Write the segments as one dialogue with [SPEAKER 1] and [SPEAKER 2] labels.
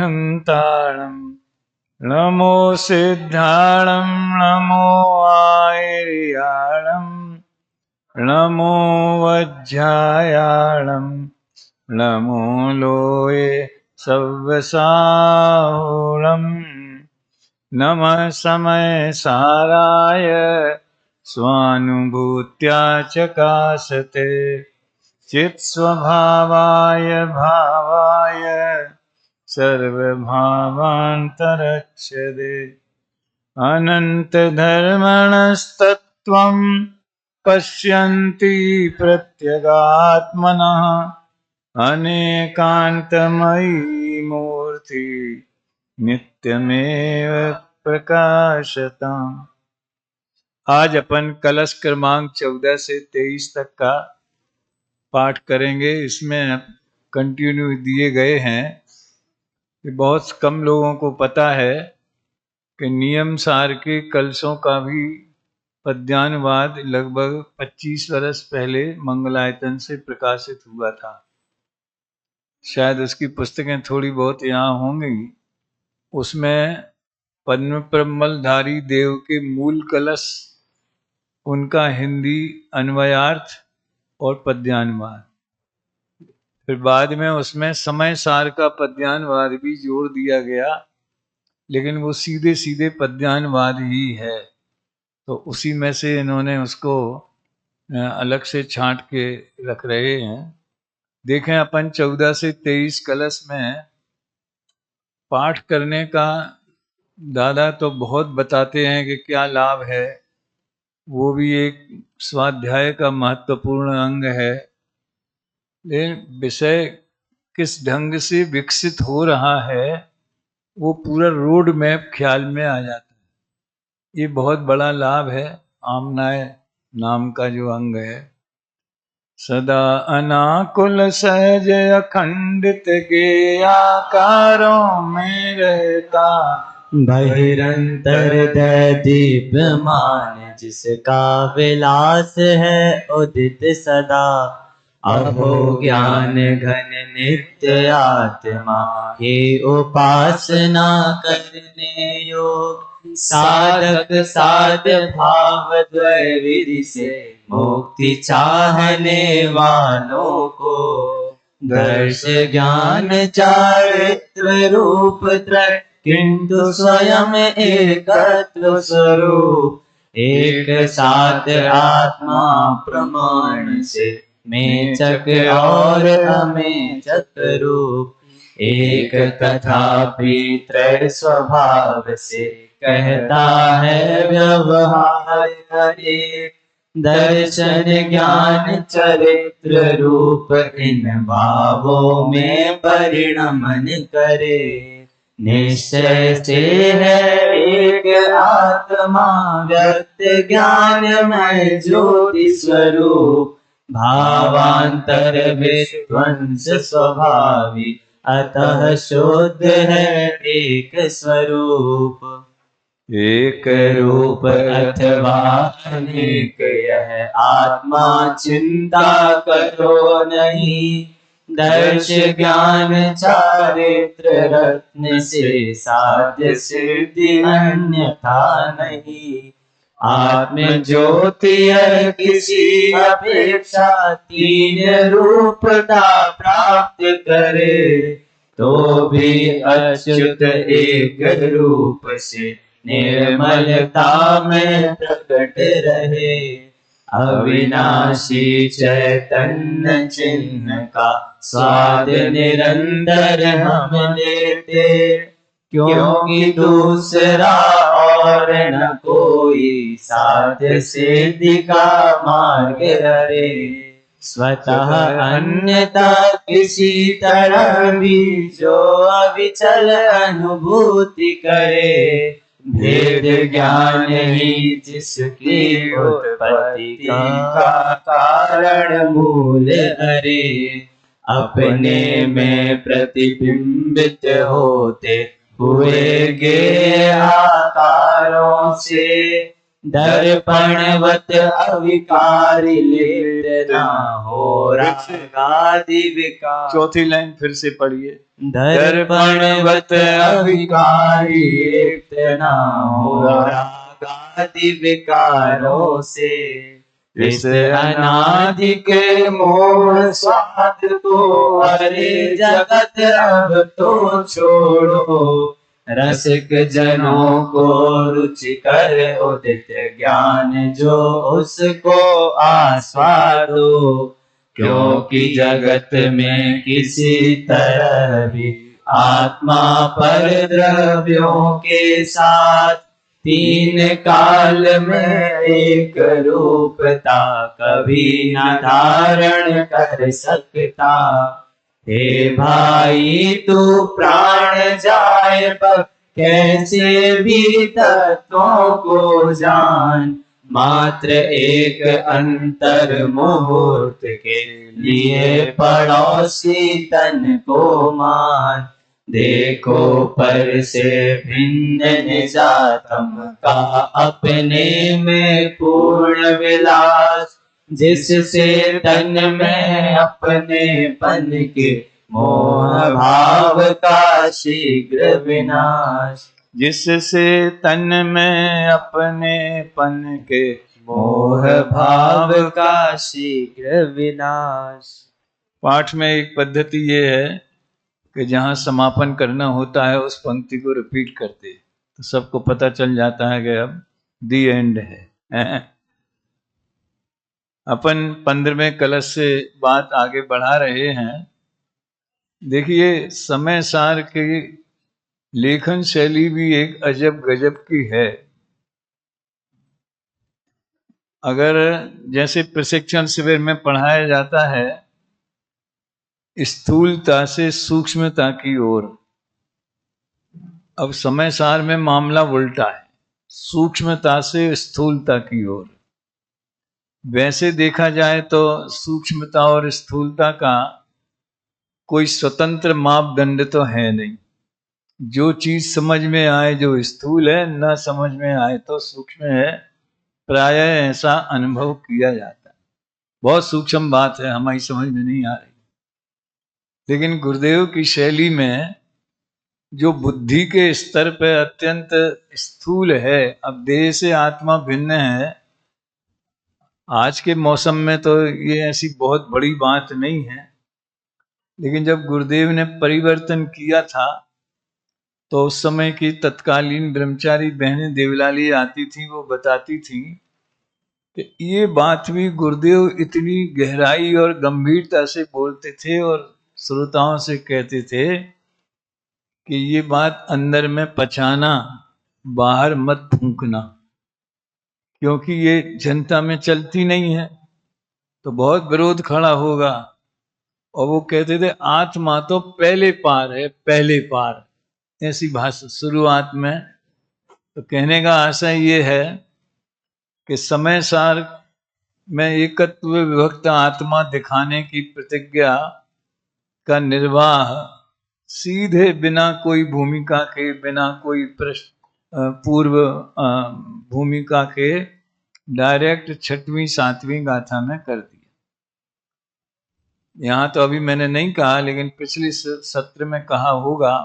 [SPEAKER 1] हन्तारं नमो सिद्धारं नमो आयर्याणं नमो वज्रायाणं नमो लोये सव्यसाहुरं नमः समय साराय स्वानुभूत्या चकासते चित्स्वभावाय भावाय सर्वभावान्तरक्षते अनन्तधर्मणस्तत्त्वं पश्यन्ति प्रत्यगात्मनः अनेकान्तमयी मूर्ति नित्यमेव प्रकाशताम्। आज अपन कलश क्रमांक 14 से 23 तक का पाठ करेंगे। इसमें कंटिन्यू दिए गए हैं कि बहुत कम लोगों को पता है कि नियम सार के कलशों का भी पद्यानुवाद लगभग 25 वर्ष पहले मंगलायतन से प्रकाशित हुआ था। शायद उसकी पुस्तकें थोड़ी बहुत यहाँ होंगी। उसमें पद्म प्रमलधारी देव के मूल कलश, उनका हिंदी अन्वयार्थ और पद्यानुवाद, फिर बाद में उसमें समय सार का पद्यानुवाद भी जोड़ दिया गया, लेकिन वो सीधे सीधे पद्यानुवाद ही है। तो उसी में से इन्होंने उसको अलग से छांट के रख रहे हैं। देखें, अपन 14 से 23 कलश में पाठ करने का दादा तो बहुत बताते हैं कि क्या लाभ है। वो भी एक स्वाध्याय का महत्वपूर्ण अंग है, लेकिन विषय किस ढंग से विकसित हो रहा है वो पूरा रोड मैप ख्याल में आ जाता है। ये बहुत बड़ा लाभ है आमनाय नाम का जो अंग है। सदा अनाकुल सहज अखंडित के आकारों में रहता,
[SPEAKER 2] बहिरंतर दीप्यमान जिसका विलास है उदित सदा। अहो ज्ञान घन नित्य आत्मा ही उपासना करने योग। साधक साध भाव द्वैविधि से मुक्ति चाहने वालों को दर्श ज्ञान चारित्र रूप त्रय किंतु स्वयं एकत्व स्वरूप। एक साथ आत्मा प्रमाण से मेचक और अमेचक रूप। एक तथापि त्रय स्वभाव से कहता है व्यवहार हरे। दर्शन ज्ञान चरित्र रूप इन भावों में परिणमन करे। निश्चय से है एक आत्मा व्यक्त ज्ञानमय ज्योति स्वरूप। भावांतर विध्वंस स्वभावी अतः शुद्ध है एक स्वरूप।
[SPEAKER 1] एक
[SPEAKER 2] रूप अथवा अनेक यह आत्मा चिंता करो नहीं। दर्श ज्ञान चारित्र रत्न से साध्य सिद्धि अन्यथा नहीं। आत्म ज्योति किसी अपेक्षा तीन रूपता प्राप्त करे तो भी अच्युत एक रूप से निर्मलता में प्रकट रहे। अविनाशी चैतन्य चिन्ह का स्वाद निरंतर हम लेते क्योंकि दूसरा और न कोई साध्य सिद्धि का मार्ग हरे। स्वतः अन्यथा किसी तरह भी जो अविचल अनुभूति करे। भेद ज्ञान ही जिसकी उत्पत्ति का कारण मूल हरे। अपने में प्रतिबिंबित होते हुए गे आकारों से दर्पणवत अविकारी लिप्त ना हो रागादि विकार।
[SPEAKER 1] चौथी लाइन फिर से पढ़िए।
[SPEAKER 2] दर्पणवत अविकारी लिप्त ना हो रागादि विकारों से। इस अनादिक मोह स्वाद को अरे जगत अब तो छोड़ो। रसिक जनों को रुचिकर उदित ज्ञान जो उसको आस्वादो। क्योंकि जगत में किसी तरह भी आत्मा पर द्रव्यों के साथ तीन काल में एक रूपता कभी न धारण कर सकता। हे भाई तू प्राण जाए पर कैसे भी तत्वों को जान। मात्र एक अंतर मुहूर्त के लिए पड़ोसी तन को मान। देखो पर से भिन्न निजातम का अपने में पूर्ण विलास। जिससे तन में अपने पन के मोह भाव का शीघ्र विनाश।
[SPEAKER 1] जिससे तन में अपने पन के
[SPEAKER 2] मोह भाव का शीघ्र विनाश।
[SPEAKER 1] पाठ में एक पद्धति ये है कि जहाँ समापन करना होता है उस पंक्ति को रिपीट करते, तो सबको पता चल जाता है कि अब दी एंड है। अपन 15वें कलश से बात आगे बढ़ा रहे हैं। देखिए समय सार की लेखन शैली भी एक अजब गजब की है। अगर जैसे प्रशिक्षण शिविर में पढ़ाया जाता है स्थूलता से सूक्ष्मता की ओर, अब समय सार में मामला उल्टा है, सूक्ष्मता से स्थूलता की ओर। वैसे देखा जाए तो सूक्ष्मता और स्थूलता का कोई स्वतंत्र मापदंड तो है नहीं। जो चीज समझ में आए जो स्थूल है, न समझ में आए तो सूक्ष्म है, प्रायः ऐसा अनुभव किया जाता है। बहुत सूक्ष्म बात है, हमारी समझ में नहीं आ रही, लेकिन गुरुदेव की शैली में जो बुद्धि के स्तर पे अत्यंत स्थूल है, अब देह से आत्मा भिन्न है। आज के मौसम में तो ये ऐसी बहुत बड़ी बात नहीं है, लेकिन जब गुरुदेव ने परिवर्तन किया था तो उस समय की तत्कालीन ब्रह्मचारी बहनें देवलाली आती थी, वो बताती थी कि ये बात भी गुरुदेव इतनी गहराई और गंभीरता से बोलते थे और श्रोताओं से कहते थे कि ये बात अंदर में पचाना, बाहर मत फूंकना, क्योंकि ये जनता में चलती नहीं है तो बहुत विरोध खड़ा होगा। और वो कहते थे आत्मा तो पहले पार है, पहले पार, ऐसी भाषा शुरुआत में। तो कहने का आशय ये है कि समय सार में एकत्व विभक्त आत्मा दिखाने की प्रतिज्ञा का निर्वाह सीधे बिना कोई भूमिका के, बिना कोई पूर्व भूमिका के डायरेक्ट 6वीं 7वीं गाथा में कर दिया। यहां तो अभी मैंने नहीं कहा, लेकिन पिछले सत्र में कहा होगा।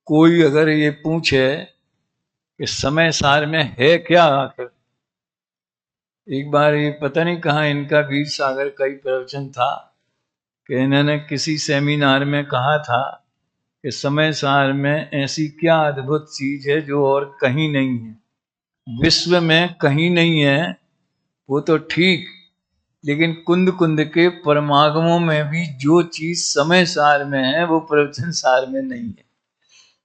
[SPEAKER 1] कोई अगर ये पूछे कि समय सार में है क्या आखिर, एक बार ये पता नहीं कहाँ इनका वीर सागर का ही प्रवचन था कि इन्होंने किसी सेमिनार में कहा था कि समय सार में ऐसी क्या अद्भुत चीज है जो और कहीं नहीं है, विश्व में कहीं नहीं है। वो तो ठीक, लेकिन कुंद कुंद के परमागमों में भी जो चीज समय सार में है वो प्रवचन सार में नहीं है,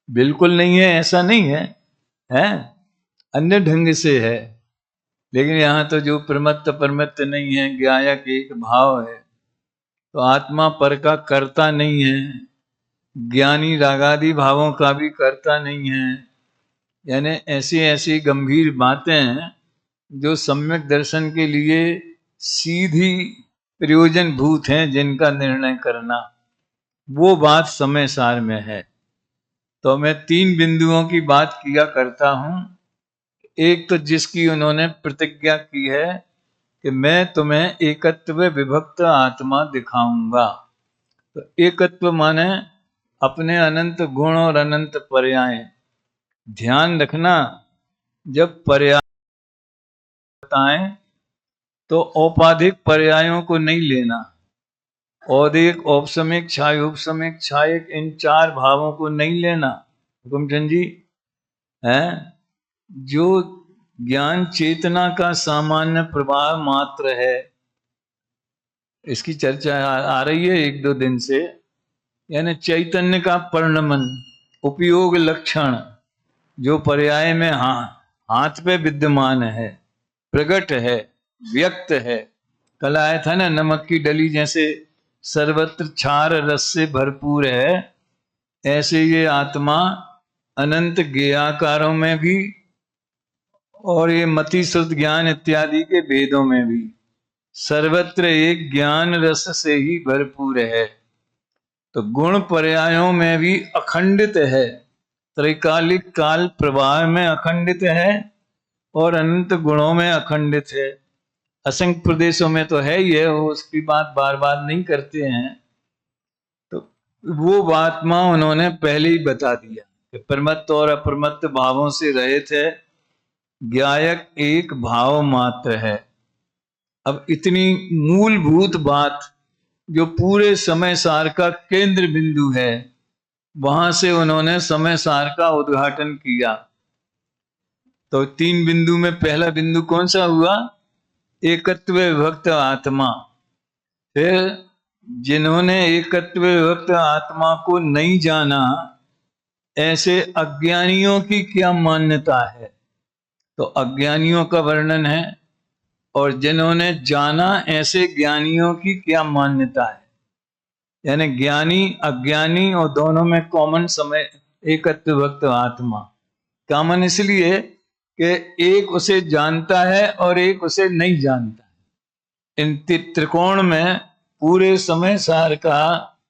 [SPEAKER 1] बिल्कुल नहीं है, ऐसा नहीं है, अन्य ढंग से है। लेकिन यहाँ तो जो प्रमत्त परमत्त नहीं है, ज्ञायक एक भाव है, तो आत्मा पर का कर्ता नहीं है, ज्ञानी रागादि भावों का भी कर्ता नहीं है। यानी ऐसी ऐसी गंभीर बातें हैं जो सम्यक दर्शन के लिए सीधी प्रयोजन भूत हैं, जिनका निर्णय करना, वो बात समय सार में है। तो मैं 3 बिंदुओं की बात किया करता हूं। एक तो जिसकी उन्होंने प्रतिज्ञा की है कि मैं तुम्हें एकत्व विभक्त आत्मा दिखाऊंगा। तो एकत्व माने अपने अनंत गुण और अनंत पर्याय। ध्यान रखना, जब पर्याय बताएं तो औपाधिक पर्यायों को नहीं लेना। औदिक, औपसमिक, छायोपसमिक, छायिक, इन 4 भावों को नहीं लेना। हुकुमचंद जी है जो ज्ञान चेतना का सामान्य प्रवाह मात्र है, इसकी चर्चा आ रही है 1-2 दिन से। यानी चैतन्य का परिणमन, उपयोग लक्षण जो पर्याय में हाथ पे विद्यमान है, प्रकट है, व्यक्त है। कल आया था ना, नमक की डली जैसे सर्वत्र क्षार रस से भरपूर है, ऐसे ये आत्मा अनंत ज्ञेयाकारों में भी और ये मति श्रुत ज्ञान इत्यादि के भेदों में भी सर्वत्र एक ज्ञान रस से ही भरपूर है। तो गुण पर्यायों में भी अखंडित है, त्रैकालिक काल प्रवाह में अखंडित है और अनंत गुणों में अखंडित है। असंख्य प्रदेशों में तो है ही है, वो उसकी बात बार बार नहीं करते हैं। तो वो बात मां उन्होंने पहले ही बता दिया कि प्रमत्त और अप्रमत्त भावों से रहित है, ज्ञायक एक भाव मात्र है। अब इतनी मूलभूत बात जो पूरे समय सार का केंद्र बिंदु है, वहां से उन्होंने समय सार का उद्घाटन किया। तो 3 बिंदु में पहला बिंदु कौन सा हुआ? एकत्व विभक्त आत्मा। फिर जिन्होंने एकत्व विभक्त आत्मा को नहीं जाना, ऐसे अज्ञानियों की क्या मान्यता है, तो अज्ञानियों का वर्णन है। और जिन्होंने जाना, ऐसे ज्ञानियों की क्या मान्यता है। यानी ज्ञानी अज्ञानी और दोनों में कॉमन समय एकत्व विभक्त आत्मा। कॉमन इसलिए कि एक उसे जानता है और एक उसे नहीं जानता है। इन त्रिकोण में पूरे समय सार का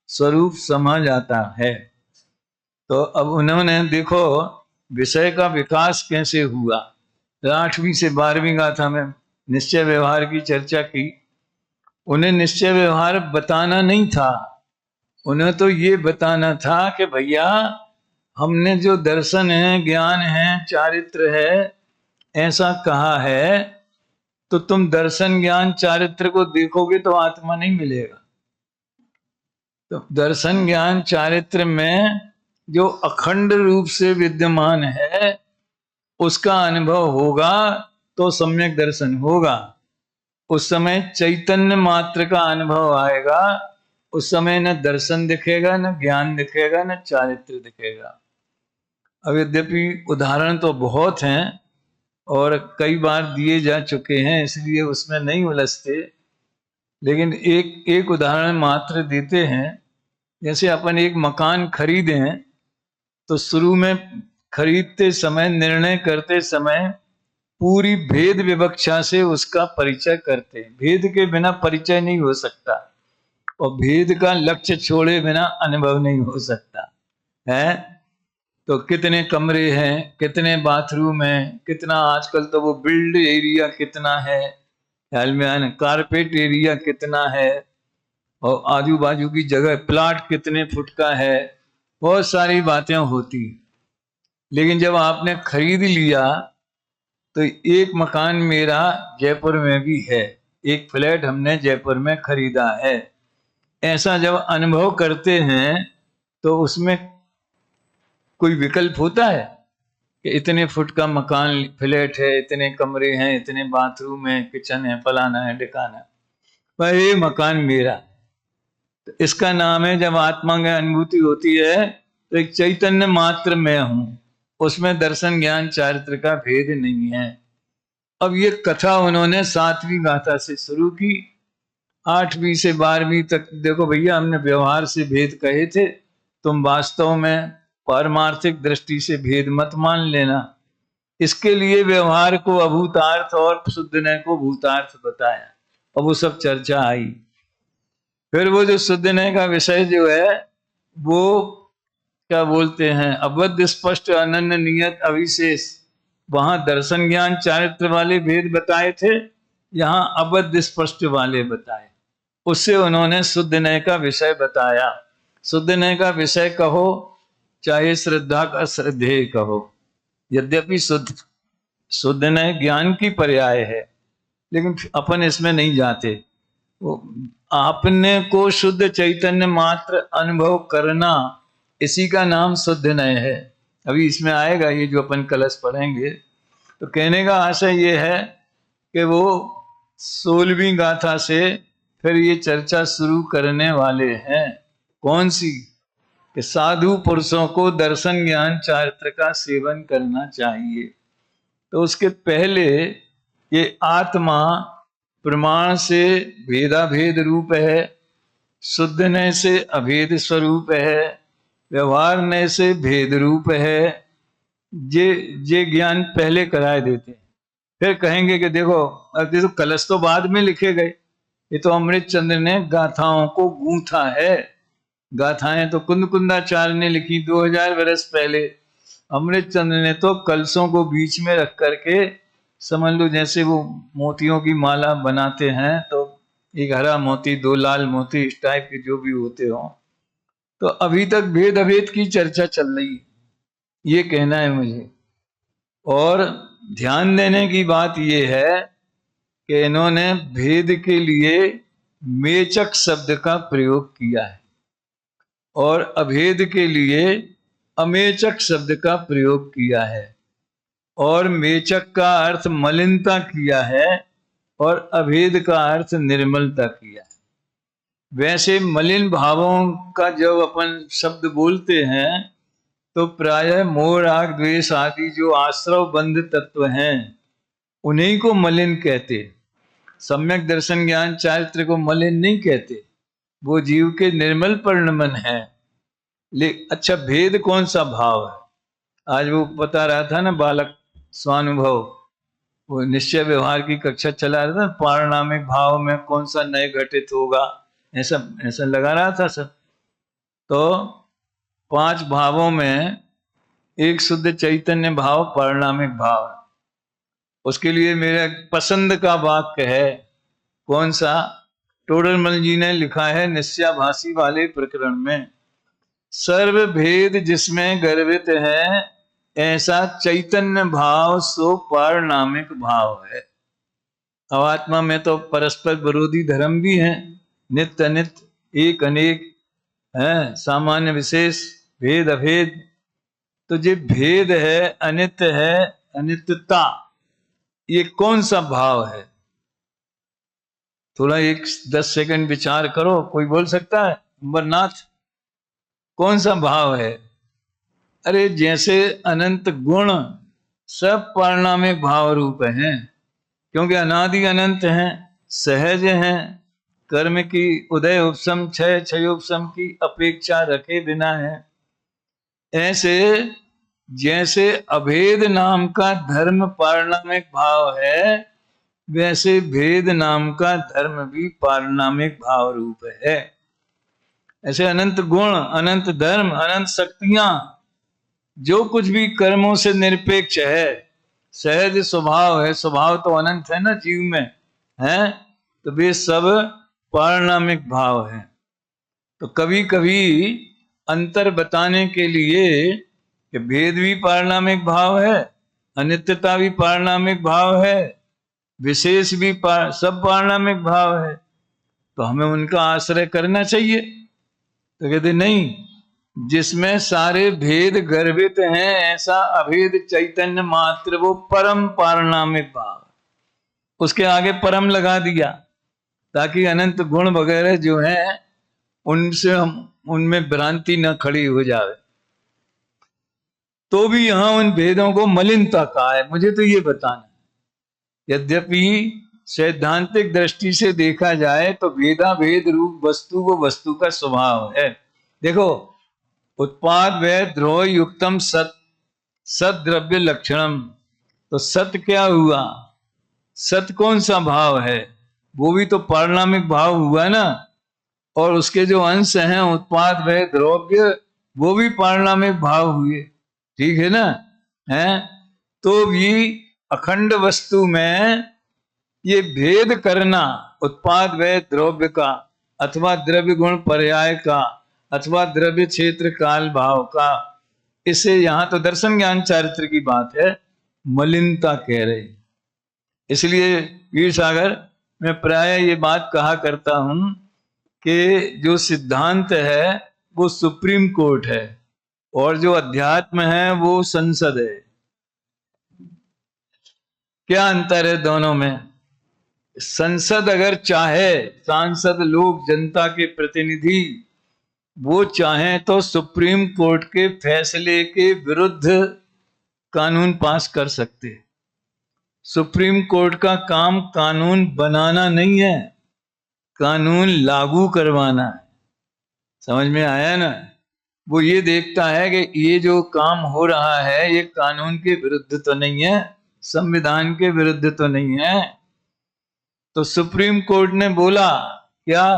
[SPEAKER 1] स्वरूप समा जाता है। तो अब उन्होंने देखो विषय का विकास कैसे हुआ। 8वीं से 12वीं गाथा में निश्चय व्यवहार की चर्चा की। उन्हें निश्चय व्यवहार बताना नहीं था, उन्हें तो ये बताना था कि भैया हमने जो दर्शन है, ज्ञान है, चारित्र है, ऐसा कहा है, तो तुम दर्शन ज्ञान चारित्र को देखोगे तो आत्मा नहीं मिलेगा। तो दर्शन ज्ञान चारित्र में जो अखंड रूप से विद्यमान है, उसका अनुभव होगा तो सम्यक दर्शन होगा। उस समय चैतन्य मात्र का अनुभव आएगा। उस समय न दर्शन दिखेगा, न ज्ञान दिखेगा, न चारित्र दिखेगा। अब यद्यपि उदाहरण तो बहुत हैं और कई बार दिए जा चुके हैं, इसलिए उसमें नहीं उलझते, लेकिन एक उदाहरण मात्र देते हैं। जैसे अपन एक मकान खरीदें तो शुरू में खरीदते समय, निर्णय करते समय पूरी भेद विवक्षा से उसका परिचय करते हैं। भेद के बिना परिचय नहीं हो सकता और भेद का लक्ष्य छोड़े बिना अनुभव नहीं हो सकता है। तो कितने कमरे हैं, कितने बाथरूम हैं, कितना आजकल तो वो बिल्ड एरिया कितना है, ख्याल में आने कारपेट एरिया कितना है, और आजू बाजू की जगह प्लाट कितने फुट का है, बहुत सारी बातें होती। लेकिन जब आपने खरीद लिया तो एक मकान मेरा जयपुर में भी है, एक फ्लैट हमने जयपुर में खरीदा है। ऐसा जब अनुभव करते हैं तो उसमें कोई विकल्प होता है कि इतने फुट का मकान फ्लैट है, इतने कमरे हैं, इतने बाथरूम है, किचन है, फलाना है, ढिकाना है, पर ये मकान मेरा। तो इसका नाम है, जब आत्मा की अनुभूति होती है तो एक चैतन्य मात्र मैं हूं, उसमें दर्शन ज्ञान चारित्र का भेद नहीं है। अब ये कथा उन्होंने 7वीं गाथा से शुरू की, 8वीं से 12वीं तक। देखो भैया, हमने व्यवहार से भेद कहे थे, तुम वास्तव में पारमार्थिक दृष्टि से भेद मत मान लेना। इसके लिए व्यवहार को अभूतार्थ और शुद्ध ने को भूतार्थ बताया। अब वो सब चर्चा आई। फिर वो जो शुद्ध ने का विषय जो है, वो क्या बोलते हैं, अबद्ध स्पष्ट अनन्य नियत अविशेष, वहां दर्शन ज्ञान चारित्र वाले भेद बताए थे, यहाँ अबद्ध स्पष्ट वाले बताए। उससे उन्होंने शुद्ध नय का विषय बताया। शुद्ध नय का विषय कहो चाहे श्रद्धा का श्रद्धेय कहो, यद्यपि शुद्ध नय ज्ञान की पर्याय है, लेकिन अपन इसमें नहीं जाते। वो आपने को शुद्ध चैतन्य मात्र अनुभव करना, इसी का नाम शुद्ध नय है। अभी इसमें आएगा ये जो अपन कलश पढ़ेंगे। तो कहने का आशय ये है कि वो 16वीं गाथा से फिर ये चर्चा शुरू करने वाले हैं। कौन सी? कि साधु पुरुषों को दर्शन ज्ञान चारित्र का सेवन करना चाहिए। तो उसके पहले ये आत्मा प्रमाण से भेदाभेद रूप है, शुद्ध नय से अभेद स्वरूप है, व्यवहार नय से भेद रूप है। ये ज्ञान पहले कराए देते हैं। फिर कहेंगे कि देखो, अब देखो कलश तो बाद में लिखे गए, ये तो अमृत चंद्र ने गाथाओं को गूंथा है। गाथाएं तो कुंद कुंदाचार्य ने लिखी 2000 वर्ष पहले। अमृत चंद्र ने तो कलशों को बीच में रख करके, समझ लो जैसे वो मोतियों की माला बनाते हैं, तो एक हरा मोती, 2 लाल मोती, इस टाइप के जो भी होते हो। तो अभी तक भेद अभेद की चर्चा चल रही है, ये कहना है मुझे। और ध्यान देने की बात यह है कि इन्होंने भेद के लिए मेचक शब्द का प्रयोग किया है और अभेद के लिए अमेचक शब्द का प्रयोग किया है। और मेचक का अर्थ मलिनता किया है और अभेद का अर्थ निर्मलता किया है। वैसे मलिन भावों का जब अपन शब्द बोलते हैं तो प्रायः मोह राग द्वेष आदि जो आश्रव बंध तत्व हैं उन्हीं को मलिन कहते। सम्यक दर्शन ज्ञान चारित्र को मलिन नहीं कहते, वो जीव के निर्मल परिणमन है। अच्छा, भेद कौन सा भाव है? आज वो बता रहा था ना बालक स्वानुभव, वो निश्चय व्यवहार की कक्षा चला रहा था, पारणामिक भाव में कौन सा नए घटित होगा, ऐसा लगा रहा था सब। तो 5 भावों में एक शुद्ध चैतन्य भाव पारणामिक भाव है। उसके लिए मेरे पसंद का वाक्य है, कौन सा? टोडरमल जी ने लिखा है निश्चयाभासी वाले प्रकरण में, सर्व भेद जिसमें गर्वित है ऐसा चैतन्य भाव सो पारणामिक भाव है। अब आत्मा में तो परस्पर विरोधी धर्म भी हैं, नित्य अनित्य, एक अनेक है, सामान्य विशेष, भेद अभेद। तो जो भेद है, अनित्य है, अनित्यता, ये कौन सा भाव है? थोड़ा 10 सेकंड विचार करो। कोई बोल सकता है? अमरनाथ, कौन सा भाव है? अरे जैसे अनंत गुण सब पारणामिक भाव रूप हैं, क्योंकि अनादि अनंत हैं, सहज हैं, कर्म की उदय उपशम क्षय उपशम की अपेक्षा रखे बिना है। ऐसे जैसे अभेद नाम का धर्म पारणामिक भाव है, वैसे भेद नाम का धर्म भी पारणामिक भाव रूप है। ऐसे अनंत गुण, अनंत धर्म, अनंत शक्तियां, जो कुछ भी कर्मों से निरपेक्ष है, सहज स्वभाव है, स्वभाव तो अनंत है ना जीव में है, तो वे सब पारणामिक भाव है। तो कभी कभी अंतर बताने के लिए कि भेद भी पारणामिक भाव है, अनित्यता भी पारणामिक भाव है, विशेष भी सब पारणामिक भाव है, तो हमें उनका आश्रय करना चाहिए। तो कहते नहीं, जिसमें सारे भेद गर्भित हैं ऐसा अभेद चैतन्य मात्र, वो परम पारणामिक भाव। उसके आगे परम लगा दिया ताकि अनंत गुण वगैरह जो हैं उनसे हम उनमें भ्रांति न खड़ी हो जाए। तो भी यहां उन भेदों को मलिनता कहा है। मुझे तो ये बताना, यद्यपि सैद्धांतिक दृष्टि से देखा जाए तो भेदा भेद रूप वस्तु वो वस्तु का स्वभाव है। देखो, उत्पाद व ध्रुव युक्तम सत, सत द्रव्य लक्षणम, तो सत्य क्या हुआ? सत्य कौन सा भाव है? वो भी तो पारणामिक भाव हुआ ना। और उसके जो अंश हैं उत्पाद व द्रव्य, वो भी पारणामिक भाव हुए, ठीक है ना? हैं तो भी अखंड वस्तु में ये भेद करना, उत्पाद व्यय द्रव्य का अथवा द्रव्य गुण पर्याय का अथवा द्रव्य क्षेत्र काल भाव का, इसे यहां तो दर्शन ज्ञान चारित्र की बात है, मलिनता कह रहे। इसलिए वीर सागर मैं प्राय ये बात कहा करता हूं कि जो सिद्धांत है वो सुप्रीम कोर्ट है और जो अध्यात्म है वो संसद है। क्या अंतर है दोनों में? संसद अगर चाहे, सांसद लोग जनता के प्रतिनिधि वो चाहें तो सुप्रीम कोर्ट के फैसले के विरुद्ध कानून पास कर सकते। सुप्रीम कोर्ट का काम कानून बनाना नहीं है, कानून लागू करवाना है। समझ में आया ना? वो ये देखता है कि ये जो काम हो रहा है ये कानून के विरुद्ध तो नहीं है, संविधान के विरुद्ध तो नहीं है। तो सुप्रीम कोर्ट ने बोला क्या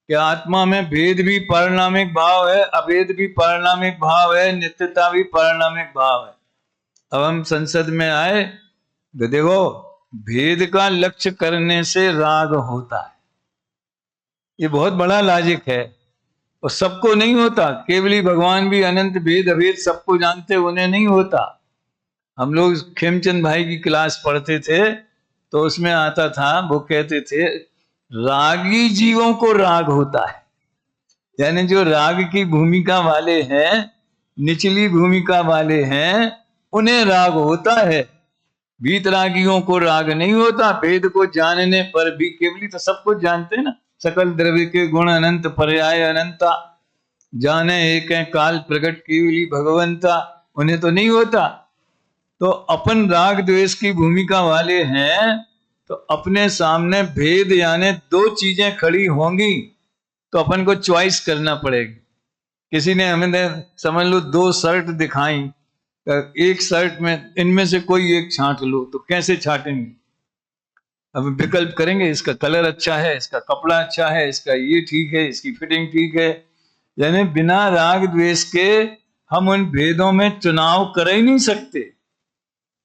[SPEAKER 1] कि आत्मा में भेद भी पारिणामिक भाव है, अभेद भी पारिणामिक भाव है, नित्यता भी पारिणामिक भाव है। अब हम संसद में आए तो देखो, भेद का लक्ष्य करने से राग होता है, ये बहुत बड़ा लॉजिक है। और सबको नहीं होता, केवली भगवान भी अनंत भेद अभेद सबको जानते, उन्हें नहीं होता। हम लोग खेमचंद भाई की क्लास पढ़ते थे तो उसमें आता था, वो कहते थे रागी जीवों को राग होता है, यानी जो राग की भूमिका वाले हैं, निचली भूमिका वाले हैं, उन्हें राग होता है। वीतरागियों को राग नहीं होता। वेद को जानने पर भी, केवली तो सब कुछ जानते हैं ना, सकल द्रव्य के गुण अनंत पर्याय अनंता, जाने एक है काल प्रकट केवली भगवंता, उन्हें तो नहीं होता। तो अपन राग द्वेष की भूमिका वाले हैं तो अपने सामने भेद यानी दो चीजें खड़ी होंगी तो अपन को चॉइस करना पड़ेगी। किसी ने हमें समझ लो दो शर्ट दिखाई, एक शर्ट में इनमें से कोई एक छांट लो, तो कैसे छाटेंगे? अब विकल्प करेंगे, इसका कलर अच्छा है, इसका कपड़ा अच्छा है, इसका ये ठीक है, इसकी फिटिंग ठीक है। यानी बिना राग द्वेष के हम उन भेदों में चुनाव कर ही नहीं सकते।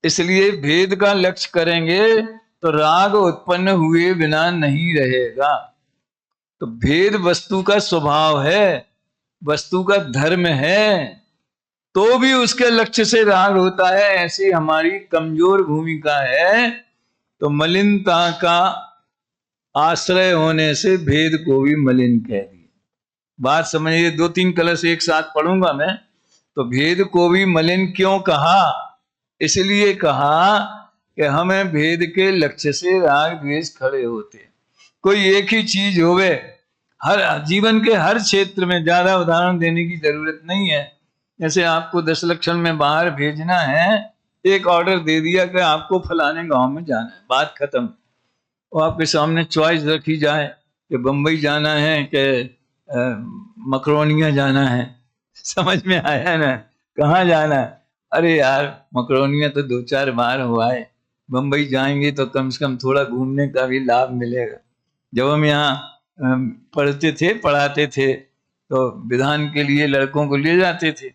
[SPEAKER 1] इसलिए भेद का लक्ष्य करेंगे तो राग उत्पन्न हुए बिना नहीं रहेगा। तो भेद वस्तु का स्वभाव है, वस्तु का धर्म है, तो भी उसके लक्ष्य से राग होता है। ऐसी हमारी कमजोर भूमिका है, तो मलिनता का आश्रय होने से भेद को भी मलिन कह दिया। बात समझिए, दो तीन कलश एक साथ पढ़ूंगा मैं। तो भेद को भी मलिन क्यों कहा? इसलिए कहा कि हमें भेद के लक्ष्य से राग द्वेष खड़े होते। कोई एक ही चीज होवे, हर जीवन के हर क्षेत्र में, ज्यादा उदाहरण देने की जरूरत नहीं है। जैसे आपको 10 लक्षण में बाहर भेजना है, एक ऑर्डर दे दिया कि आपको फलाने गांव में जाना है, बात खत्म। और आपके सामने चॉइस रखी जाए कि बंबई जाना है कि मकरोनिया जाना है। समझ में आया ना? कहाँ जाना है? अरे यार मकरोनिया तो 2-4 बार हुआ है, बंबई जाएंगे तो कम से कम थोड़ा घूमने का भी लाभ मिलेगा। जब हम यहाँ पढ़ते थे, पढ़ाते थे, तो विधान के लिए लड़कों को ले जाते थे।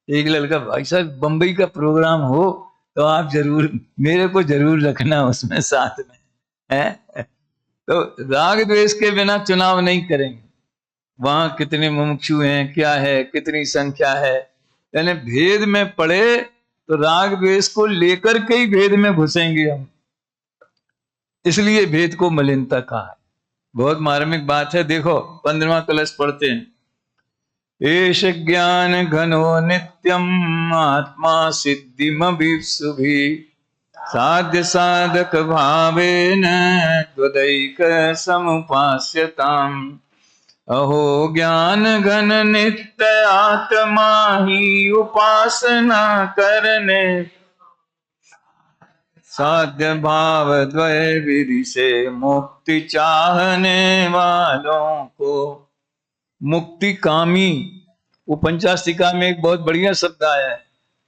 [SPEAKER 1] एक लड़का, भाई साहब बंबई का प्रोग्राम हो तो आप जरूर मेरे को जरूर रखना उसमें साथ में, है? तो राग द्वेष के बिना चुनाव नहीं करेंगे। वहां कितने मुमुक्षु हैं, क्या है, कितनी संख्या है, यानी भेद में पड़े तो राग द्वेष को लेकर के ही भेद में घुसेंगे हम। इसलिए भेद को मलिनता कहा है। बहुत मार्मिक बात है। देखो 15वां कलश पढ़ते हैं। एष ज्ञान घनो नित्यम आत्मा सिद्धिमभिप्सुभि साध्य साधक भावेन त्वदैक समुपास्यताम्। अहो ज्ञान घन नित्य आत्मा ही उपासना करने साध्य भाव द्वय विधि से मुक्ति चाहने वालों को। मुक्ति कामी, वो पंचास्तिका में एक बहुत बढ़िया शब्द आया है,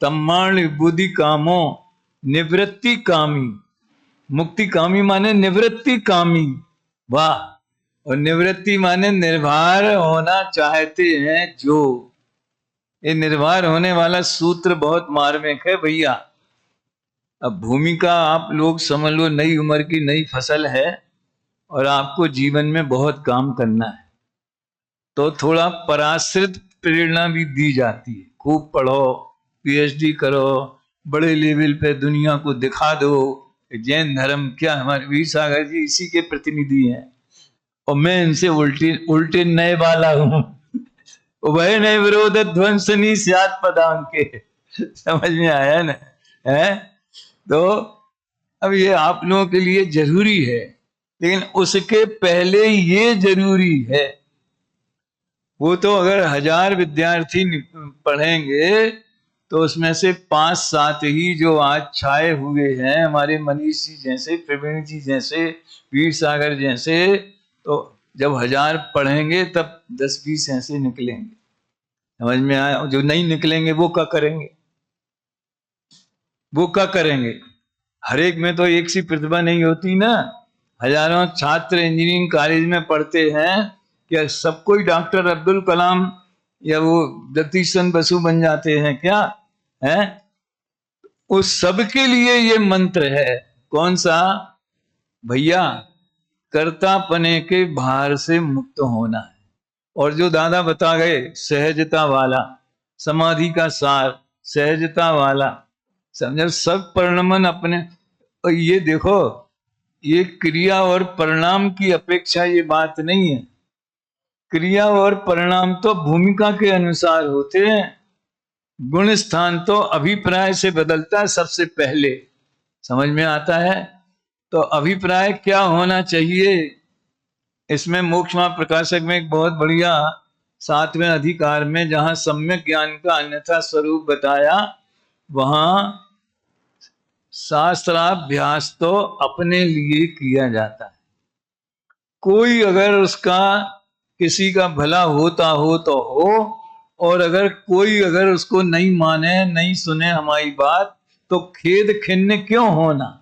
[SPEAKER 1] तम्माण बुद्धि कामो निवृत्ति कामी। मुक्ति कामी माने निवृत्ति कामी, वाह। और निवृत्ति माने निर्भर होना चाहते हैं जो। ये निर्भर होने वाला सूत्र बहुत मार्मिक है भैया। अब भूमिका आप लोग समझ लो नई उम्र की नई फसल है और आपको जीवन में बहुत काम करना है, तो थोड़ा पराश्रित प्रेरणा भी दी जाती है। खूब पढ़ो, पीएचडी करो, बड़े लेवल पे दुनिया को दिखा दो। जैन धर्म क्या, हमारे वीर सागर जी इसी के प्रतिनिधि हैं और मैं इनसे उल्टे उल्टे नए वाला हूं। उभय नए विरोध ध्वंसनी स्यात् पदान के। समझ में आया ना? है तो अब ये आप लोगों के लिए जरूरी है, लेकिन उसके पहले ये जरूरी है। वो तो अगर 1000 विद्यार्थी पढ़ेंगे तो उसमें से 5-7 ही जो आज छाए हुए हैं, हमारे मनीष जी जैसे, प्रवीण जी जैसे, वीर सागर जैसे, तो जब 1000 पढ़ेंगे तब 10-20 ऐसे निकलेंगे। समझ में आया? जो नहीं निकलेंगे वो क्या करेंगे? वो क्या करेंगे? हर एक में तो एक सी प्रतिभा नहीं होती ना। हजारों छात्र इंजीनियरिंग कॉलेज में पढ़ते हैं, क्या सब कोई डॉक्टर अब्दुल कलाम या वो जगदीश चंद्र बसु बन जाते हैं क्या? है उस सब के लिए ये मंत्र है। कौन सा? भैया, कर्तापने के भार से मुक्त होना है। और जो दादा बता गए सहजता वाला, समाधि का सार, सहजता वाला, समझो सब परिणमन अपने। और ये देखो, ये क्रिया और परिणाम की अपेक्षा ये बात नहीं है। क्रिया और परिणाम तो भूमिका के अनुसार होते हैं, गुण स्थान तो अभिप्राय से बदलता है सबसे पहले। समझ में आता है? तो अभिप्राय क्या होना चाहिए? इसमें मोक्ष प्रकाशक में एक बहुत बढ़िया 7वें अधिकार में जहां सम्यक ज्ञान का अन्यथा स्वरूप बताया, वहां शास्त्राभ्यास तो अपने लिए किया जाता है। कोई अगर उसका किसी का भला होता हो तो हो, और अगर कोई अगर उसको नहीं माने, नहीं सुने हमारी बात, तो खेद खिन्न क्यों होना?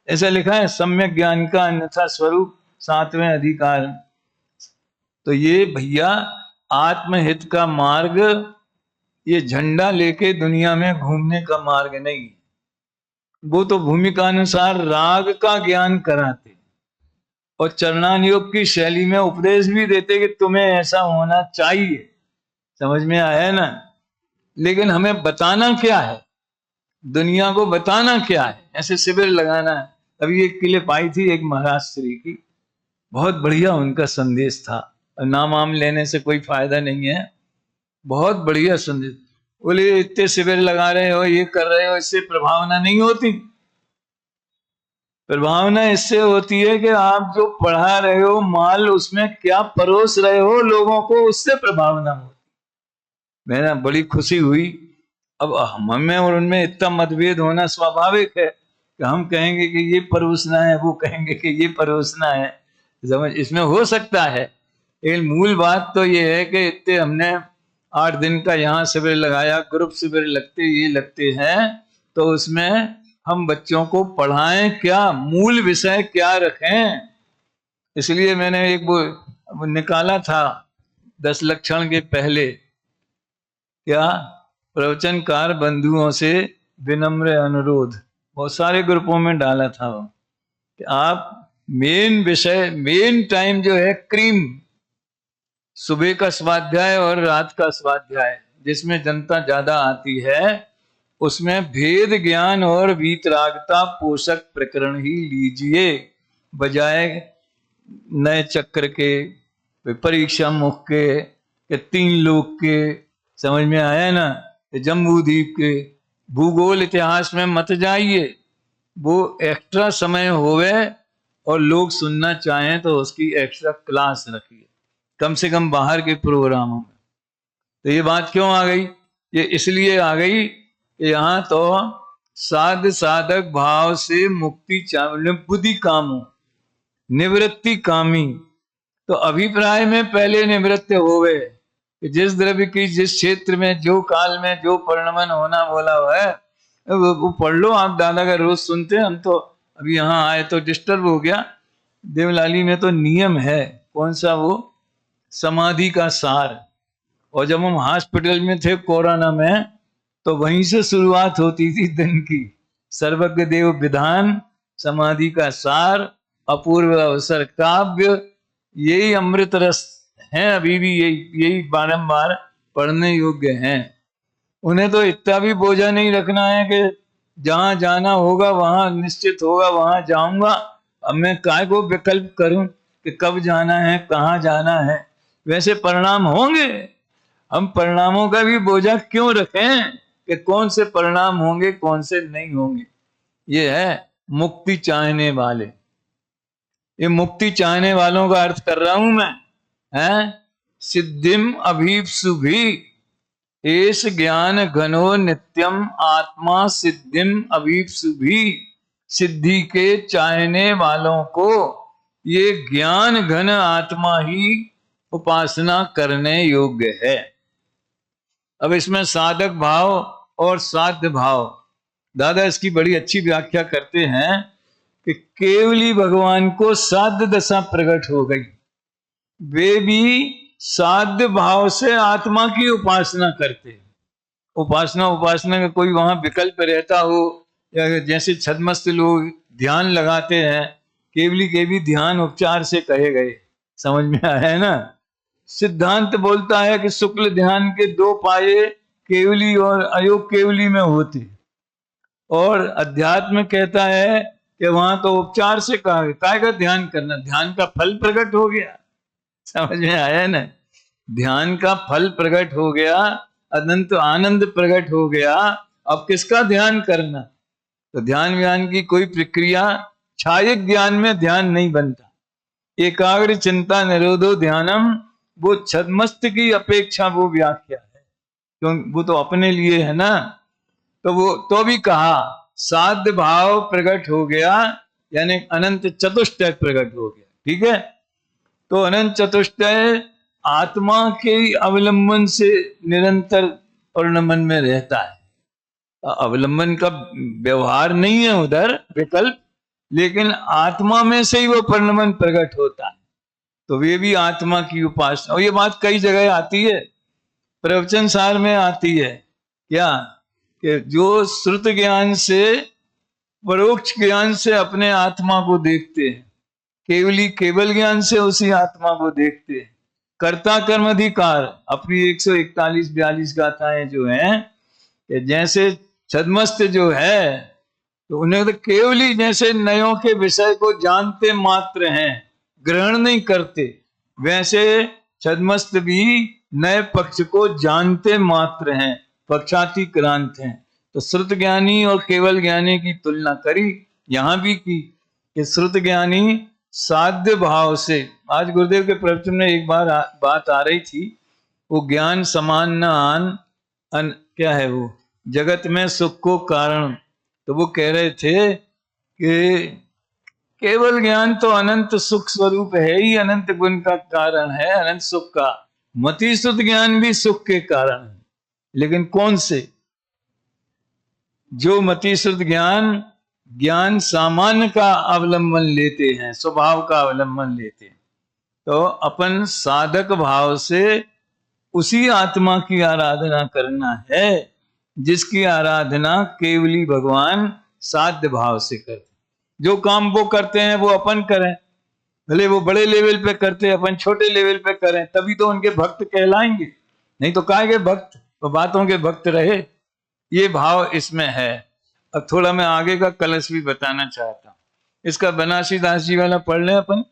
[SPEAKER 1] ऐसा लिखा है सम्यक ज्ञान का अन्यथा स्वरूप 7वें अधिकार। तो ये भैया आत्महित का मार्ग, ये झंडा लेके दुनिया में घूमने का मार्ग नहीं। वो तो भूमिका अनुसार राग का ज्ञान कराते और चरणान योग की शैली में उपदेश भी देते कि तुम्हें ऐसा होना चाहिए। समझ में आया ना? लेकिन हमें बताना क्या है, दुनिया को बताना क्या है? ऐसे शिविर लगाना है। अभी एक क्लिप आई थी एक महाराज श्री की, बहुत बढ़िया उनका संदेश था। नाम आम लेने से कोई फायदा नहीं है, बहुत बढ़िया संदेश। बोले इतने शिविर लगा रहे हो, ये कर रहे हो, इससे प्रभावना नहीं होती। प्रभावना इससे होती है कि आप जो पढ़ा रहे हो माल, उसमें क्या परोस रहे हो लोगों को, उससे प्रभावना होती। मेरा बड़ी खुशी हुई। अब हमें और उनमें इतना मतभेद होना स्वाभाविक है कि हम कहेंगे कि ये परोसना है, वो कहेंगे कि ये परोसना है। समझ इसमें हो सकता है, लेकिन मूल बात तो ये है कि इतने हमने 8 दिन का यहाँ शिविर लगाया, ग्रुप शिविर लगते ये लगते हैं, तो उसमें हम बच्चों को पढ़ाएं क्या, मूल विषय क्या रखें। इसलिए मैंने एक वो निकाला था 10 लक्षण के पहले, क्या प्रवचनकार बंधुओं से विनम्र अनुरोध, बहुत सारे ग्रुपों में डाला था वो, कि आप मेन विषय, मेन टाइम जो है क्रीम, सुबह का स्वाध्याय और रात का स्वाध्याय, जिसमें जनता ज्यादा आती है, उसमें भेद ज्ञान और वीतरागता पोषक प्रकरण ही लीजिए, बजाय नए चक्र के, परीक्षा मुख के 3 लोक के। समझ में आया ना? जम्बू द्वीप के भूगोल इतिहास में मत जाइए। वो एक्स्ट्रा समय होवे और लोग सुनना चाहें तो उसकी एक्स्ट्रा क्लास रखिए, कम से कम बाहर के प्रोग्रामों में। तो ये बात क्यों आ गई? ये इसलिए आ गई कि यहाँ तो साध साधक भाव से मुक्ति चाहिए, बुद्धि कामो निवृत्ति कामी। तो अभिप्राय में पहले निवृत्त होवे, जिस द्रव्य की जिस क्षेत्र में जो काल में जो परिणमन होना बोला हुआ है, वो पढ़ लो आप। दादा का रोज सुनते हैं हम, तो अभी यहाँ आए तो डिस्टर्ब हो गया। देवलाली में तो नियम है, कौन सा वो, समाधि का सार। और जब हम हॉस्पिटल में थे कोरोना में, तो वहीं से शुरुआत होती थी दिन की। सर्वज्ञ देव विधान, समाधि का सार, अपूर्व अवसर काव्य, यही अमृत रस हैं। अभी भी यही बारंबार पढ़ने योग्य हैं। उन्हें तो इतना भी बोझा नहीं रखना है कि जहां जाना होगा वहां निश्चित होगा, वहां जाऊंगा। अब मैं काय को विकल्प करूं कि कब जाना है, कहाँ जाना है। वैसे परिणाम होंगे, हम परिणामों का भी बोझा क्यों रखें कि कौन से परिणाम होंगे कौन से नहीं होंगे। ये है मुक्ति चाहने वाले। ये मुक्ति चाहने वालों का अर्थ कर रहा हूं मैं, है सिद्धिम अभीप्सुभी एस ज्ञान घनो नित्यम आत्मा सिद्धिम अभीप्सुभी। सिद्धि के चाहने वालों को ये ज्ञान घन आत्मा ही उपासना करने योग्य है। अब इसमें साधक भाव और साध्य भाव, दादा इसकी बड़ी अच्छी व्याख्या करते हैं कि केवली भगवान को साध्य दशा प्रकट हो गई, वे भी साध्य भाव से आत्मा की उपासना करते हैं। उपासना का कोई वहां विकल्प रहता हो, या जैसे छदमस्त लोग ध्यान लगाते हैं, केवली के भी ध्यान उपचार से कहे गए, समझ में आया है ना। सिद्धांत बोलता है कि शुक्ल ध्यान के दो पाये केवली और अयोग केवली में होते, और अध्यात्म कहता है कि वहां तो उपचार से कहा गया। काय का ध्यान करना, ध्यान का फल प्रकट हो गया, समझ में आया ना। ध्यान का फल प्रकट हो गया, अनंत आनंद प्रकट हो गया। अब किसका ध्यान करना, तो ध्यान व्यान की कोई प्रक्रिया, छायक ज्ञान में ध्यान नहीं बनता। एकाग्र चिंता निरोधो ध्यानम, वो छदमस्त की अपेक्षा वो व्याख्या है, क्योंकि वो तो अपने लिए है ना। तो वो तो भी कहा साध्य भाव प्रकट हो गया, यानी अनंत चतुष्टय प्रकट हो गया। ठीक है, तो अनंत चतुष्टय आत्मा के अवलंबन से निरंतर पूर्ण में रहता है। अवलंबन का व्यवहार नहीं है उधर विकल्प, लेकिन आत्मा में से ही वो पूर्ण प्रकट होता है। तो वे भी आत्मा की उपासना, और ये बात कई जगह आती है, प्रवचन सार में आती है क्या, कि जो श्रुत ज्ञान से परोक्ष ज्ञान से अपने आत्मा को देखते हैं, केवली केवल ज्ञान से उसी आत्मा को देखते हैं। कर्ता कर्म अधिकार, अपनी 141-42 गाथाएं जो हैं, कि जैसे छदमस्त जो है तो उन्हें तो केवली जैसे नयों के विषय को जानते मात्र हैं, ग्रहण नहीं करते, वैसे छदमस्त भी नए पक्ष को जानते मात्र हैं, पक्षातिक्रांत हैं। तो श्रुत ज्ञानी और केवल ज्ञानी की तुलना करी, यहां भी की कि श्रुत ज्ञानी साध्य भाव से, आज गुरुदेव के प्रवचन में एक बार बात आ रही थी, वो ज्ञान समान न आन क्या है वो जगत में सुख को कारण। तो वो कह रहे थे कि केवल ज्ञान तो अनंत सुख स्वरूप है ही, अनंत गुण का कारण है, अनंत सुख का। मति शुद्ध ज्ञान भी सुख के कारण है, लेकिन कौन से, जो मति शुद्ध ज्ञान सामान्य का अवलंबन लेते हैं, स्वभाव का अवलंबन लेते हैं। तो अपन साधक भाव से उसी आत्मा की आराधना करना है जिसकी आराधना केवली भगवान साध्य भाव से करते। जो काम वो करते हैं वो अपन करें, भले वो बड़े लेवल पे करते, अपन छोटे लेवल पे करें, तभी तो उनके भक्त कहलाएंगे, नहीं तो काहे के भक्त, वो बातों के भक्त रहे। ये भाव इसमें है। अब थोड़ा मैं आगे का कलश भी बताना चाहता हूं, इसका बनासी दास जी वाला पढ़ लें अपन।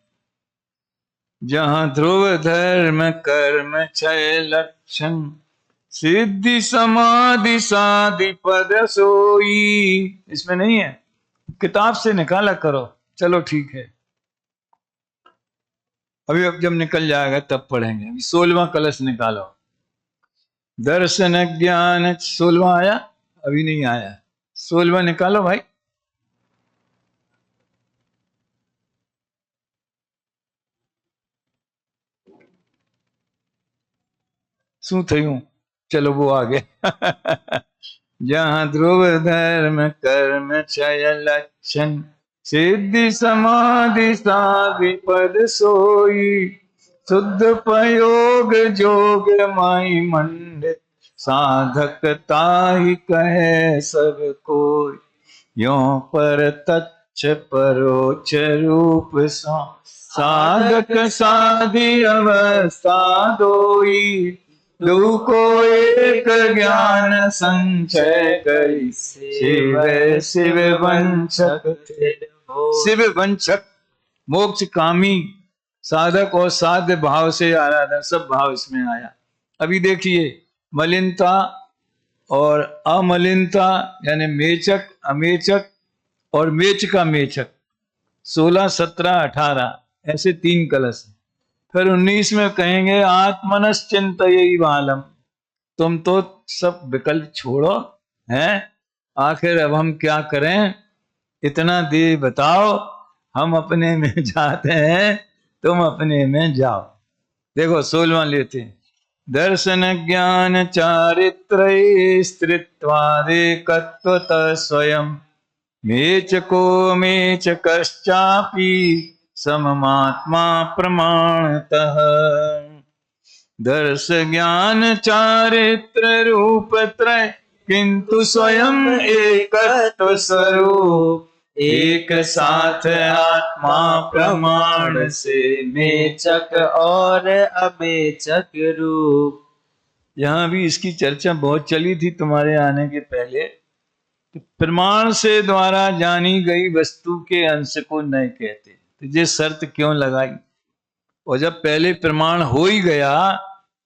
[SPEAKER 1] जहां ध्रुव धर्म कर्म क्षय लक्षण, सिद्धि समाधि साधि पद सोई, इसमें नहीं है, किताब से निकाला करो। चलो ठीक है, अभी अब जब निकल जाएगा तब पढ़ेंगे। अभी 16वां कलश निकालो। दर्शन ज्ञान 16वां आया, अभी नहीं आया, 16वां निकालो भाई। शू थयू, चलो वो आ गया। जहां ध्रुव धर्म कर्म क्षय लक्षण, सिद्धि समाधि साधि पद सोई, शुद्ध पयोग जोग माई मंडित, साधक ताहि कहे सब कोई। यों पर तच्छ परोच रूप सो साधक साधि अवस्था दोई दुको एक ज्ञान संचय करी शिव शिव वंशक शिव वंशक मोक्ष कामी साधक और साध्य भाव से आराधना, सब भाव इसमें आया। अभी देखिए मलिनता और अमलिनता यानी मेचक अमेचक और मेच का मेचक 16, 17, 18 ऐसे 3 कलश। फिर 19 में कहेंगे आत्मनश्चिंतयैव बालम, तुम तो सब विकल्प छोड़ो हैं, आखिर अब हम क्या करें, इतना दे बताओ, हम अपने में जाते हैं तुम अपने में जाओ। देखो 16वां लेते हैं, दर्शन ज्ञान चारित्र स्त्रित्वादेकत्वत स्वयं मेचको मेचकश्चापि सममात्मा प्रमाणतः। दर्श ज्ञान चारित्र रूप त्रय किंतु स्वयं एकत्व स्वरूप एक साथ आत्मा प्रमाण से
[SPEAKER 2] मेचक और अमेचक रूप।
[SPEAKER 1] यहां भी इसकी चर्चा बहुत चली थी तुम्हारे आने के पहले। प्रमाण से द्वारा जानी गई वस्तु के अंश को नहीं कहते, तो ये शर्त क्यों लगाई? और जब पहले प्रमाण हो ही गया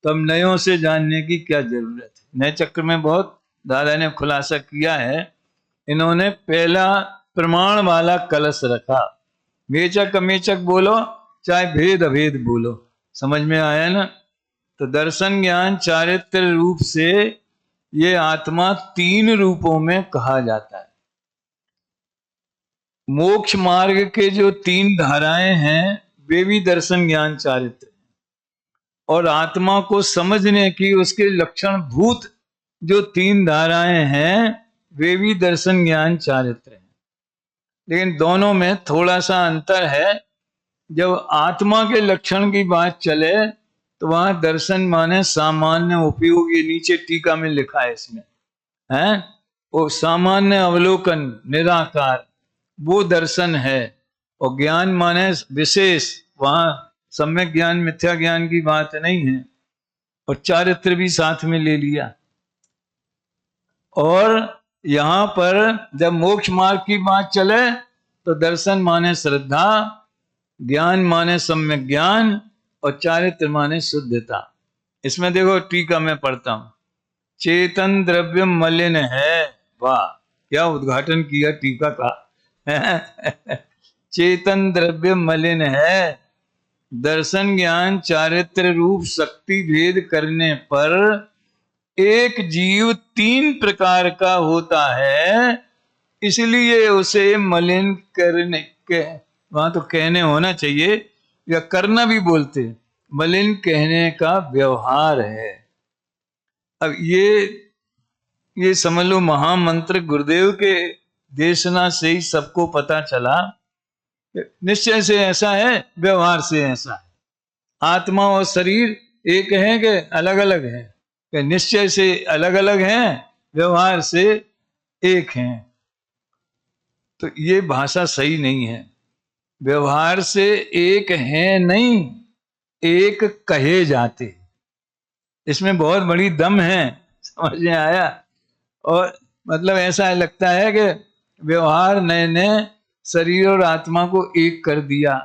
[SPEAKER 1] तो अब नयों से जानने की क्या जरूरत है। नए चक्र में बहुत दादा ने खुलासा किया है, इन्होंने पहला प्रमाण वाला कलश रखा, मेचक अमेचक बोलो चाहे भेद अभेद बोलो, समझ में आया ना। तो दर्शन ज्ञान चारित्र रूप से ये आत्मा 3 रूपों में कहा जाता है। मोक्ष मार्ग के जो 3 धाराएं हैं वे भी दर्शन ज्ञान चारित्र, और आत्मा को समझने की उसके लक्षण भूत जो 3 धाराएं हैं वे भी दर्शन ज्ञान चारित्र हैं। लेकिन दोनों में थोड़ा सा अंतर है। जब आत्मा के लक्षण की बात चले तो वहां दर्शन माने सामान्य उपयोग, ये नीचे टीका में लिखा है इसमें है, वो सामान्य अवलोकन निराकार वो दर्शन है। और ज्ञान माने विशेष, वहां सम्यक ज्ञान मिथ्या ज्ञान की बात नहीं है। और चारित्र भी साथ में ले लिया। और यहां पर जब मोक्ष मार्ग की बात चले तो दर्शन माने श्रद्धा, ज्ञान माने सम्यक ज्ञान, और चारित्र माने शुद्धता। इसमें देखो टीका में पढ़ता हूं, चेतन द्रव्य मलिन है, वाह क्या उद्घाटन किया टीका का चेतन द्रव्य मलिन है, दर्शन ज्ञान चारित्र रूप शक्ति भेद करने पर एक जीव 3 प्रकार का होता है, इसलिए उसे मलिन करने के, वहां तो कहने होना चाहिए या करना भी बोलते, मलिन कहने का व्यवहार है। अब ये समझ लो महामंत्र गुरुदेव के देशना से ही सबको पता चला, निश्चय से ऐसा है, व्यवहार से ऐसा है। आत्मा और शरीर एक है कि अलग अलग है? कि निश्चय से अलग अलग हैं, व्यवहार से एक हैं। तो ये भाषा सही नहीं है। व्यवहार से एक है नहीं, एक कहे जाते, इसमें बहुत बड़ी दम है, समझ में आया। और मतलब ऐसा लगता है कि व्यवहार ने शरीर और आत्मा को एक कर दिया,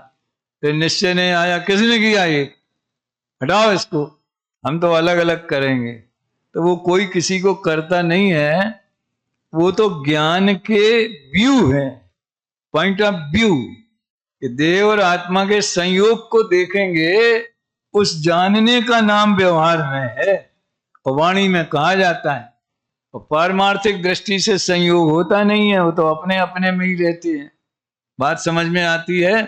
[SPEAKER 1] फिर निश्चय नहीं आया, किसने किया एक, हटाओ इसको, हम तो अलग अलग करेंगे। तो वो कोई किसी को करता नहीं है, वो तो ज्ञान के व्यू है, पॉइंट ऑफ व्यू, कि देह और आत्मा के संयोग को देखेंगे, उस जानने का नाम व्यवहार में है। और वाणी में कहा जाता है, और पारमार्थिक दृष्टि से संयोग होता नहीं है, वो तो अपने अपने में ही रहते हैं। बात समझ में आती है?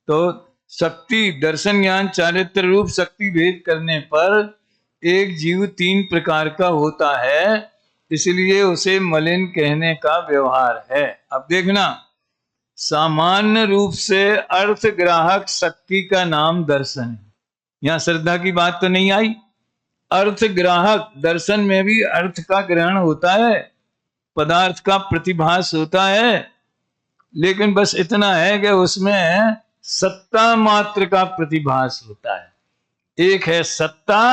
[SPEAKER 1] तो शक्ति दर्शन ज्ञान चारित्र रूप शक्ति भेद करने पर एक जीव 3 प्रकार का होता है, इसलिए उसे मलिन कहने का व्यवहार है। अब देखना, सामान्य रूप से अर्थ ग्राहक शक्ति का नाम दर्शन है। यहां श्रद्धा की बात तो नहीं आई। अर्थ ग्राहक दर्शन में भी अर्थ का ग्रहण होता है, पदार्थ का प्रतिभास होता है, लेकिन बस इतना है कि उसमें सत्ता मात्र का प्रतिभास होता है। एक है सत्ता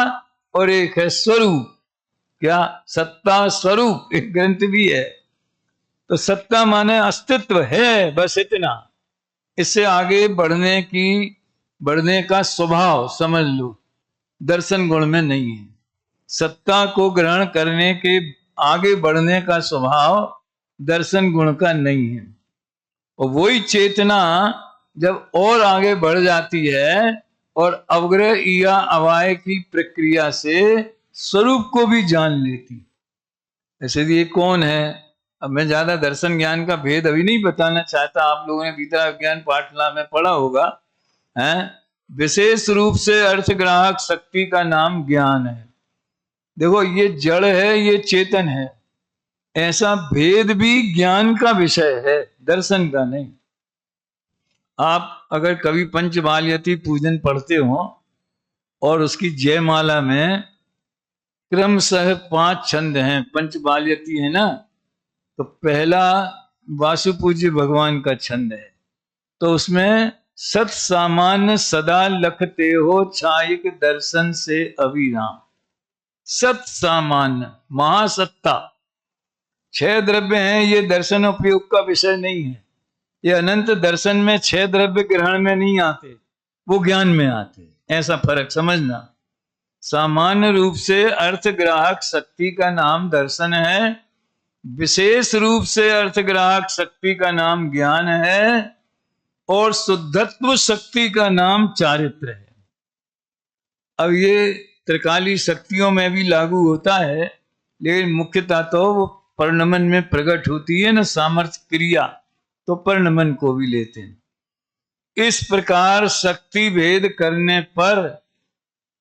[SPEAKER 1] और एक है स्वरूप। क्या? सत्ता स्वरूप एक ग्रंथ भी है। तो सत्ता माने अस्तित्व है, बस इतना। इससे आगे बढ़ने का स्वभाव समझ लो, दर्शन गुण में नहीं है। सत्ता को ग्रहण करने के आगे बढ़ने का स्वभाव दर्शन गुण का नहीं है। और वही चेतना जब और आगे बढ़ जाती है और अवग्रह या अवाय की प्रक्रिया से स्वरूप को भी जान लेती। ऐसे ये कौन है? अब मैं ज्यादा दर्शन ज्ञान का भेद अभी नहीं बताना चाहता, आप लोगों ने गीता विज्ञान पाठशाला में पढ़ा होगा है। विशेष रूप से अर्थ ग्राहक शक्ति का नाम ज्ञान है। देखो, ये जड़ है, ये चेतन है, ऐसा भेद भी ज्ञान का विषय है, दर्शन का नहीं। आप अगर कभी पंचबाल्यती पूजन पढ़ते हो और उसकी जयमाला में क्रमशः 5 छंद हैं, पंचबाल्यती है ना, तो पहला वासु पूज्य भगवान का छंद है। तो उसमें सत सामान्य सदा लखते हो छायिक दर्शन से अविराम। सत सामान्य महासत्ता 6 द्रव्य हैं, ये दर्शन उपयोग का विषय नहीं है। ये अनंत दर्शन में 6 द्रव्य ग्रहण में नहीं आते, वो ज्ञान में आते। ऐसा फर्क समझना। सामान्य रूप से अर्थ ग्राहक शक्ति का नाम दर्शन है, विशेष रूप से अर्थ ग्राहक शक्ति का नाम ज्ञान है, और शुद्धत्व शक्ति का नाम चारित्र है। अब ये त्रिकाली शक्तियों में भी लागू होता है, लेकिन मुख्यतः तो वो परिणमन में प्रकट होती है ना, सामर्थ्य क्रिया, तो परिणमन को भी लेते हैं। इस प्रकार शक्ति भेद करने पर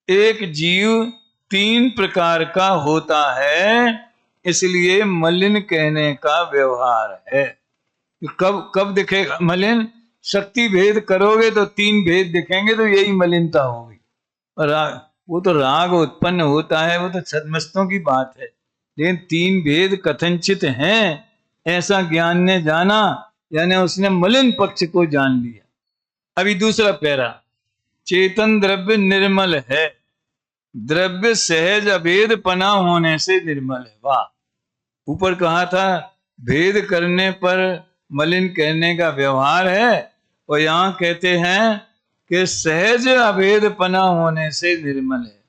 [SPEAKER 1] एक जीव 3 प्रकार का होता है, इसलिए मलिन कहने का व्यवहार है। कब कब दिखेगा मलिन? शक्ति भेद करोगे तो 3 भेद दिखेंगे, तो यही मलिनता होगी। और वो तो राग उत्पन्न होता है, वो तो छद्मस्तों की बात है, लेकिन 3 भेद कथनचित हैं, ऐसा ज्ञान ने जाना, यानी उसने मलिन पक्ष को जान लिया। अभी दूसरा पैरा, चेतन द्रव्य निर्मल है, द्रव्य सहज अभेद पना होने से निर्मल है। वाह! ऊपर कहा था भेद करने पर मलिन कहने का व्यवहार है, और यहां कहते हैं कि सहज अभेद पना होने से निर्मल है।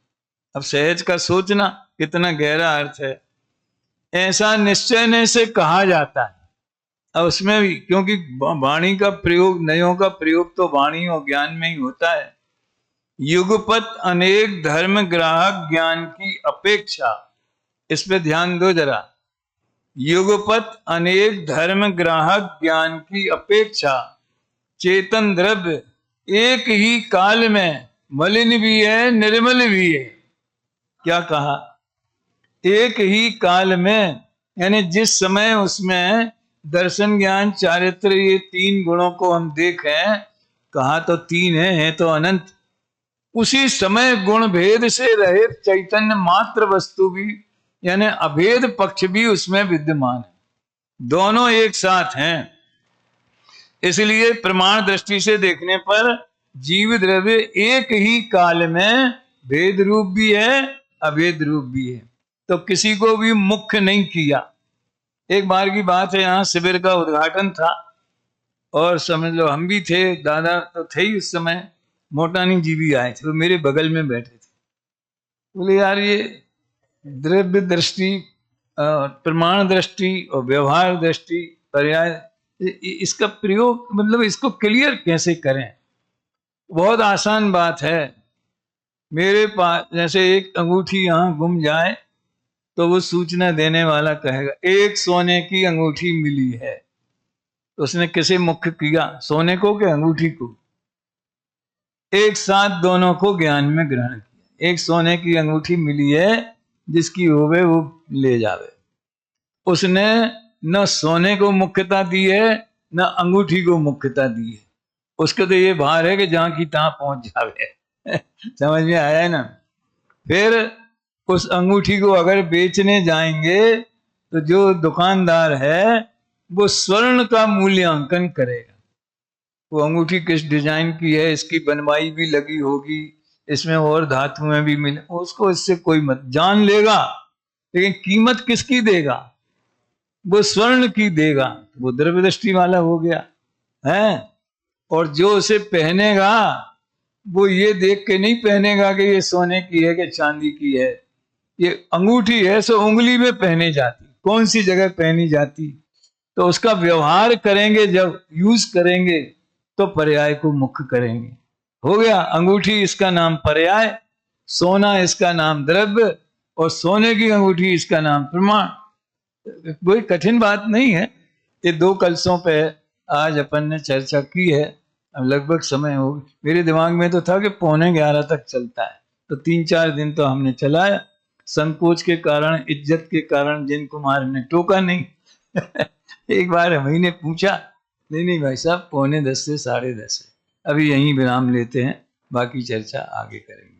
[SPEAKER 1] अब सहज का सोचना कितना गहरा अर्थ है। ऐसा निश्चय से कहा जाता है। अब उसमें भी, क्योंकि वाणी का प्रयोग, नयों का प्रयोग तो वाणी और ज्ञान में ही होता है। युगपत अनेक धर्म ग्राहक ज्ञान की अपेक्षा, इस पे ध्यान दो जरा। युगपत अनेक धर्म ग्राहक ज्ञान की अपेक्षा चेतन द्रव्य एक ही काल में मलिन भी है, निर्मल भी है। क्या कहा? एक ही काल में, यानी जिस समय उसमें दर्शन ज्ञान चारित्र ये 3 गुणों को हम देखें, कहा तो 3 है तो अनंत, उसी समय गुण भेद से रहित चैतन्य मात्र वस्तु भी, यानी अभेद पक्ष भी उसमें विद्यमान है। दोनों एक साथ हैं। इसलिए प्रमाण दृष्टि से देखने पर जीव द्रव्य एक ही काल में भेद रूप भी है, अभेद रूप भी है, तो किसी को भी मुख्य नहीं किया। एक बार की बात है, यहाँ शिविर का उद्घाटन था और समझ लो हम भी थे, दादा तो थे ही उस समय, मोटानी जी भी आए थे, वो मेरे बगल में बैठे थे। बोले यार ये द्रव्य दृष्टि, प्रमाण दृष्टि और व्यवहार दृष्टि, पर्याय, इसका प्रयोग मतलब इसको क्लियर कैसे करें? बहुत आसान बात है। मेरे पास जैसे एक अंगूठी यहाँ गुम जाए तो वो सूचना देने वाला कहेगा एक सोने की अंगूठी मिली है, तो उसने किसे मुख्य किया, सोने को कि अंगूठी को? एक साथ दोनों को ज्ञान में ग्रहण किया। एक सोने की अंगूठी मिली है, जिसकी होवे वो ले जावे। उसने न सोने को मुख्यता दी है, न अंगूठी को मुख्यता दी है। उसका तो ये भार है कि जहां की तहां पहुंच जावे। समझ में आया है ना? फिर उस अंगूठी को अगर बेचने जाएंगे तो जो दुकानदार है वो स्वर्ण का मूल्यांकन करेगा, वो अंगूठी किस डिजाइन की है, इसकी बनवाई भी लगी होगी, इसमें और धातुएं भी मिले, उसको इससे कोई मत, जान लेगा, लेकिन कीमत किसकी देगा, वो स्वर्ण की देगा, वो द्रव्य दृष्टि वाला हो गया है। और जो उसे पहनेगा वो ये देख के नहीं पहनेगा कि ये सोने की है कि चांदी की है, ये अंगूठी है सो उंगली में पहने जाती, कौन सी जगह पहनी जाती, तो उसका व्यवहार करेंगे, जब यूज करेंगे तो पर्याय को मुख्य करेंगे। हो गया, अंगूठी इसका नाम पर्याय, सोना इसका नाम द्रव्य, और सोने की अंगूठी इसका नाम प्रमाण। कोई कठिन बात नहीं है। ये दो कलशों पे आज अपन ने चर्चा की है। अब लगभग समय हो गया, मेरे दिमाग में तो था कि 11:45 तक चलता है, तो 3-4 दिन तो हमने चलाया। संकोच के कारण, इज्जत के कारण जिन कुमार ने टोका नहीं एक बार हम ही ने पूछा, नहीं नहीं भाई साहब 9:45 से 10:30 है। अभी यहीं विराम लेते हैं, बाकी चर्चा आगे करेंगे।